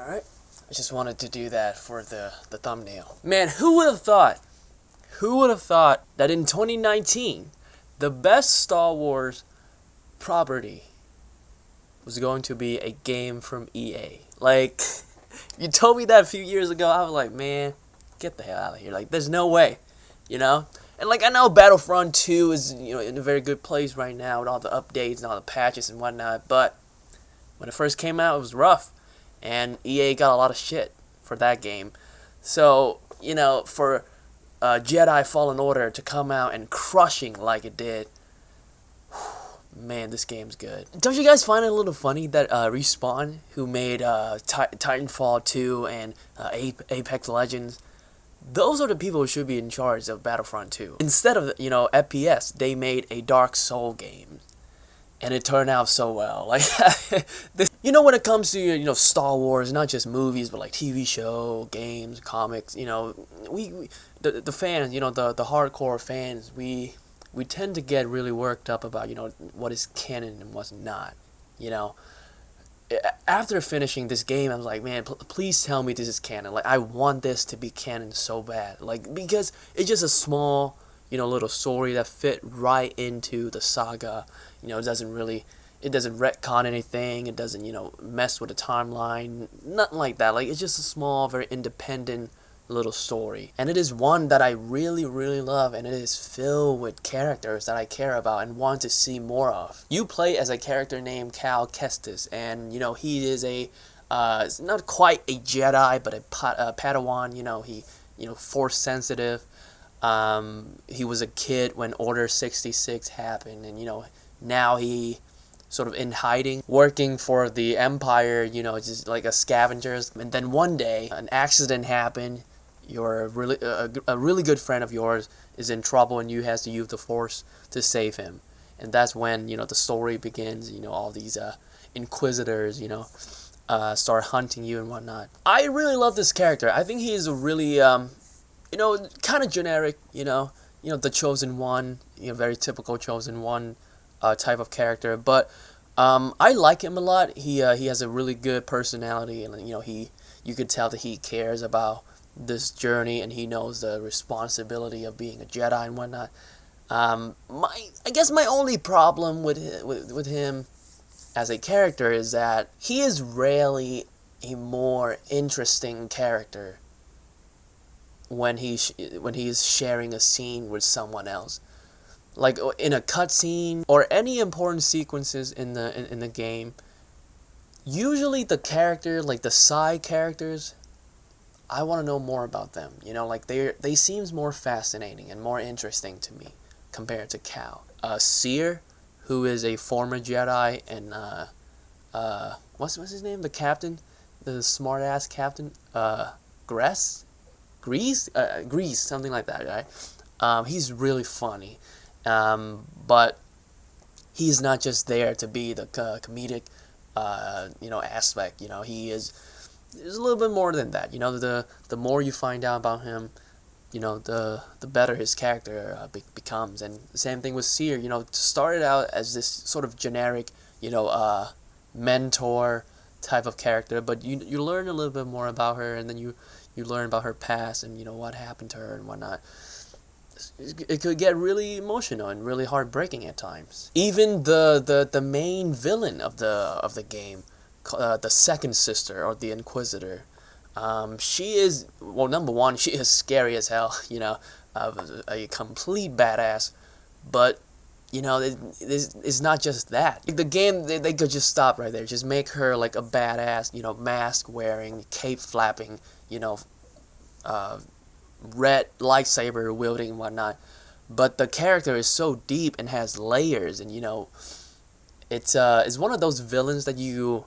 Alright, I just wanted to do that for the thumbnail. Man, who would have thought? Who would have thought that in 2019, the best Star Wars property was going to be a game from EA? Like, you told me that a few years ago, I was like, man, get the hell out of here. Like, there's no way, you know? And like, I know Battlefront 2 is, in a very good place right now with all the updates and all the patches and whatnot, but when it first came out, it was rough. And EA got a lot of shit for that game. So, for Jedi Fallen Order to come out and crushing like it did, man, this game's good. Don't you guys find it a little funny that Respawn, who made Titanfall 2 and Apex Legends, those are the people who should be in charge of Battlefront 2. Instead of, FPS, they made a Dark Soul game. And it turned out so well. Like, when it comes to, Star Wars, not just movies, but like TV show, games, comics, the fans, the hardcore fans, we tend to get really worked up about, what is canon and what's not, After finishing this game, I was like, man, please tell me this is canon. Like, I want this to be canon so bad. Like, because it's just a small, little story that fit right into the saga. It doesn't retcon anything. It doesn't, mess with the timeline. Nothing like that. Like, it's just a small, very independent little story. And it is one that I really, really love, and it is filled with characters that I care about and want to see more of. You play as a character named Cal Kestis, and, he is not quite a Jedi, but a Padawan. He, Force sensitive. He was a kid when Order 66 happened, and, now he sort of in hiding, working for the Empire, just like a scavenger. And then one day, an accident happened. You're a really good friend of yours is in trouble, and you has to use the Force to save him. And that's when, the story begins. All these Inquisitors, start hunting you and whatnot. I really love this character. I think he is a really, kind of generic, the Chosen One, very typical Chosen One type of character, but I like him a lot. He has a really good personality, and you could tell that he cares about this journey, and he knows the responsibility of being a Jedi and whatnot. I guess my only problem with him as a character is that he is rarely a more interesting character when he's sharing a scene with someone else. Like in a cutscene or any important sequences in the game, usually the character, like the side characters, I want to know more about them. Like they seems more fascinating and more interesting to me compared to Cal. Seer, who is a former Jedi, and what's his name? The captain, the smart ass captain, Grease, something like that, right? He's really funny. But he's not just there to be the comedic, aspect. There's a little bit more than that. The more you find out about him, the better his character becomes. And the same thing with Seer. Started out as this sort of generic, mentor type of character, but you learn a little bit more about her, and then you learn about her past and what happened to her and whatnot. It could get really emotional and really heartbreaking at times. Even the main villain of the game, the second sister, or the Inquisitor, she is, well, number one, she is scary as hell. A complete badass. But it's not just that. The game, they could just stop right there. Just make her like a badass, mask wearing, cape flapping, red lightsaber wielding and whatnot, but the character is so deep and has layers, and it's one of those villains that you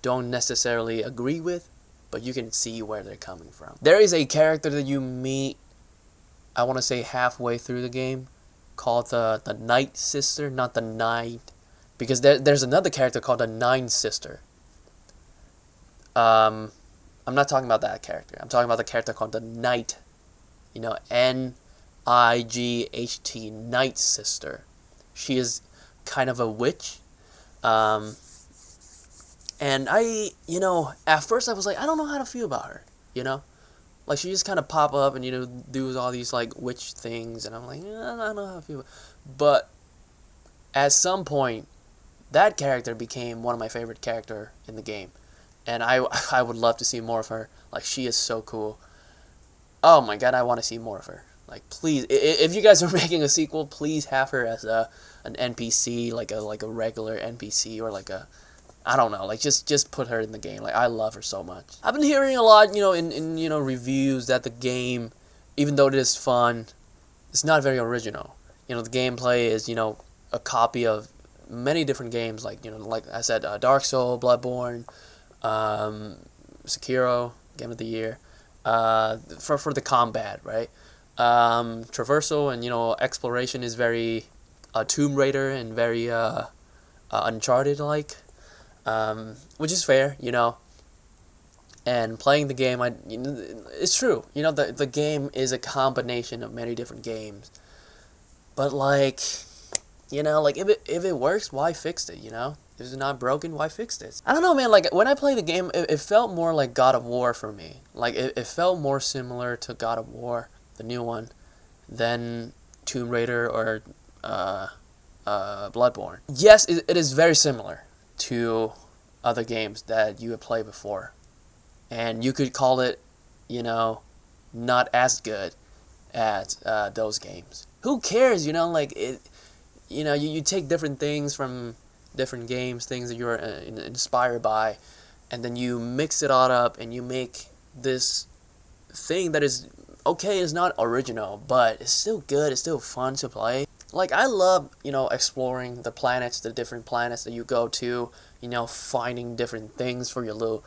don't necessarily agree with, but you can see where they're coming from. There is a character that you meet, I want to say halfway through the game, called the Night Sister, not the Night, because there's another character called the Nine Sister. I'm not talking about that character. I'm talking about the character called the Night. Night, Night Sister. She is kind of a witch. And at first I was like, I don't know how to feel about her, you know? Like, she just kind of pop up and, do all these, like, witch things, and I'm like, I don't know how to feel. But at some point, that character became one of my favorite character in the game. And I would love to see more of her. Like, she is so cool. Oh my god, I want to see more of her. Like, please, if you guys are making a sequel, please have her as an NPC, like a regular NPC, or like a, I don't know, like just put her in the game. Like, I love her so much. I've been hearing a lot, in reviews that the game, even though it is fun, it's not very original. The gameplay is, a copy of many different games, like I said, Dark Souls, Bloodborne, Sekiro, Game of the Year, for the combat, right? Traversal and exploration is very Tomb Raider and very Uncharted like, which is fair, And playing the game, it's true. The game is a combination of many different games, but like, if it works, why fix it? If it's not broken, why fix it? I don't know, man. Like, when I play the game, it felt more like God of War for me. Like, it felt more similar to God of War, the new one, than Tomb Raider or Bloodborne. Yes, it is very similar to other games that you have played before, and you could call it, not as good as those games. Who cares? Like it. You take different things from different games, things that you're inspired by, and then you mix it all up and you make this thing that is okay. It's not original, but it's still good. It's still fun to play. Like, I love, exploring the planets, the different planets that you go to, finding different things for your little,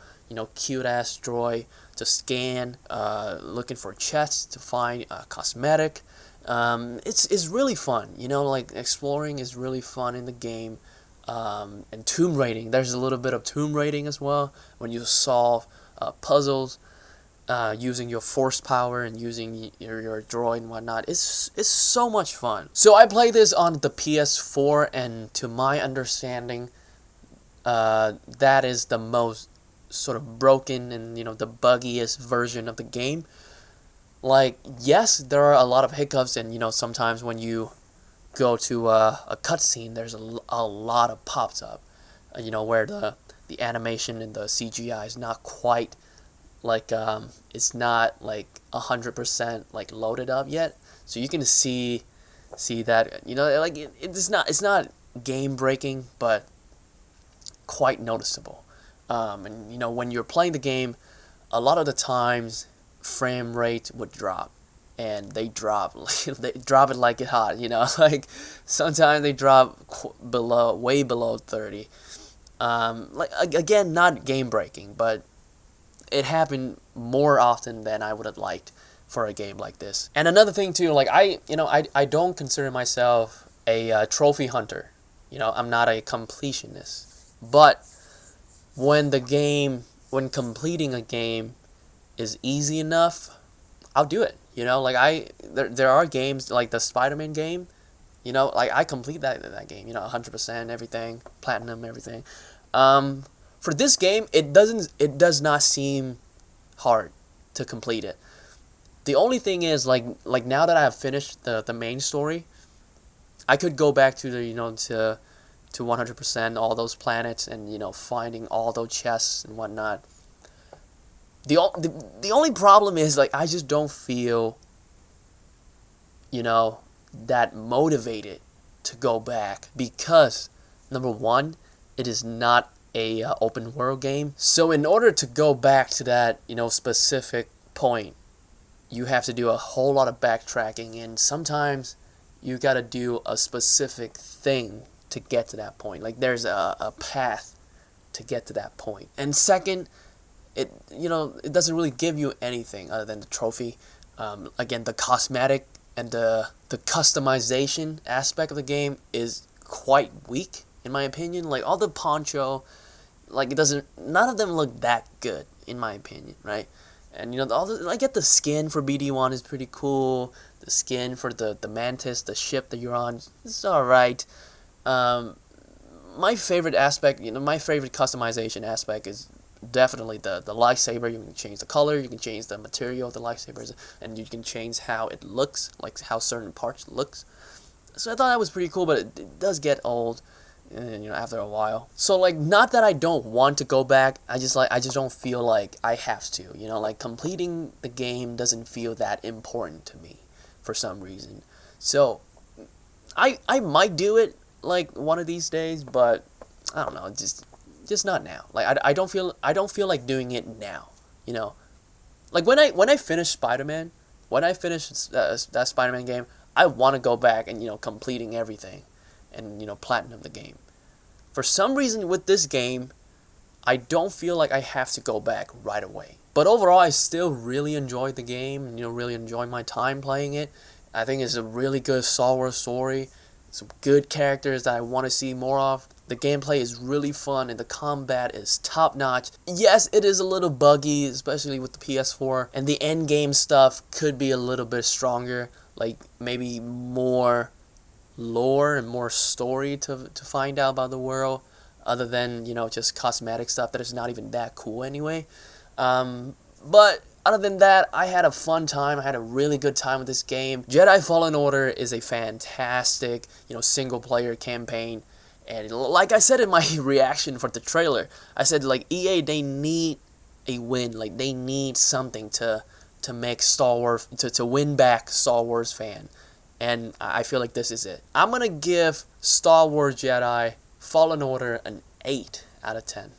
cute-ass droid to scan, looking for chests to find cosmetic. It's really fun, like, exploring is really fun in the game. And tomb raiding, there's a little bit of tomb raiding as well, when you solve puzzles, using your force power and using your droid and whatnot. It's so much fun. So I play this on the PS4, and to my understanding, that is the most sort of broken and the buggiest version of the game. Like, yes, there are a lot of hiccups, and sometimes when you go to a cutscene, there's a lot of pops up, where the animation and the CGI is not quite like, it's not like 100% like loaded up yet, so you can see that, like, it's not game breaking, but quite noticeable. And when you're playing the game, a lot of the times frame rate would drop, and they drop they drop it like it hot. Like, sometimes they drop way below 30. Like, again, not game breaking, but it happened more often than I would have liked for a game like this. And another thing too, like, I don't consider myself a trophy hunter. I'm not a completionist. But when completing a game is easy enough, I'll do it. Like, there are games like the Spider-Man game. Like, I complete that game. 100% everything, platinum everything. For this game, it does not seem hard to complete it. The only thing is, like now that I have finished the main story, I could go back to the to 100% all those planets and finding all those chests and whatnot. The only problem is, like, I just don't feel that motivated to go back, because number one, it is not a open world game. So in order to go back to that specific point, you have to do a whole lot of backtracking, and sometimes you got to do a specific thing to get to that point. Like, there's a path to get to that point. And second, it doesn't really give you anything other than the trophy. Again, the cosmetic and the customization aspect of the game is quite weak, in my opinion. Like, all the poncho, like, none of them look that good, in my opinion, right? And I get the skin for BD1 is pretty cool. The skin for the Mantis, the ship that you're on, is alright. my favorite aspect, my favorite customization aspect is definitely the lightsaber. You can change the color, you can change the material of the lightsabers, and you can change how it looks, like how certain parts looks. So I thought that was pretty cool, but it does get old, and after a while. So like, not that I don't want to go back, I just don't feel like I have to. Like completing the game doesn't feel that important to me for some reason. So I might do it like one of these days, but I don't know, just not now. Like I don't feel like doing it now. Like when I finish Spider-Man, when I finish that Spider-Man game, I want to go back and completing everything, and platinum the game. For some reason with this game, I don't feel like I have to go back right away. But overall, I still really enjoyed the game, and really enjoyed my time playing it. I think it's a really good Star Wars story. Some good characters that I want to see more of. The gameplay is really fun, and the combat is top notch. Yes, it is a little buggy, especially with the PS4, and the end game stuff could be a little bit stronger, like maybe more lore and more story to find out about the world, other than just cosmetic stuff that is not even that cool anyway. But other than that, I had a fun time. I had a really good time with this game. Jedi Fallen Order is a fantastic, single player campaign. And like I said in my reaction for the trailer, I said like EA, they need a win. Like they need something to make Star Wars, to win back Star Wars fan. And I feel like this is it. I'm going to give Star Wars Jedi Fallen Order an 8 out of 10.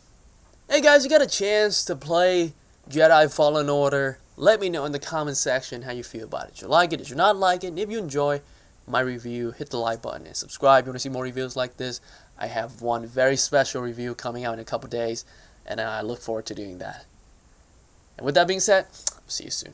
Hey guys, you got a chance to play Jedi Fallen Order? Let me know in the comment section how you feel about it. Did you like it? Did you not like it? And if you enjoy my review, hit the like button and subscribe. If you want to see more reviews like this, I have one very special review coming out in a couple days, and I look forward to doing that. And with that being said, see you soon.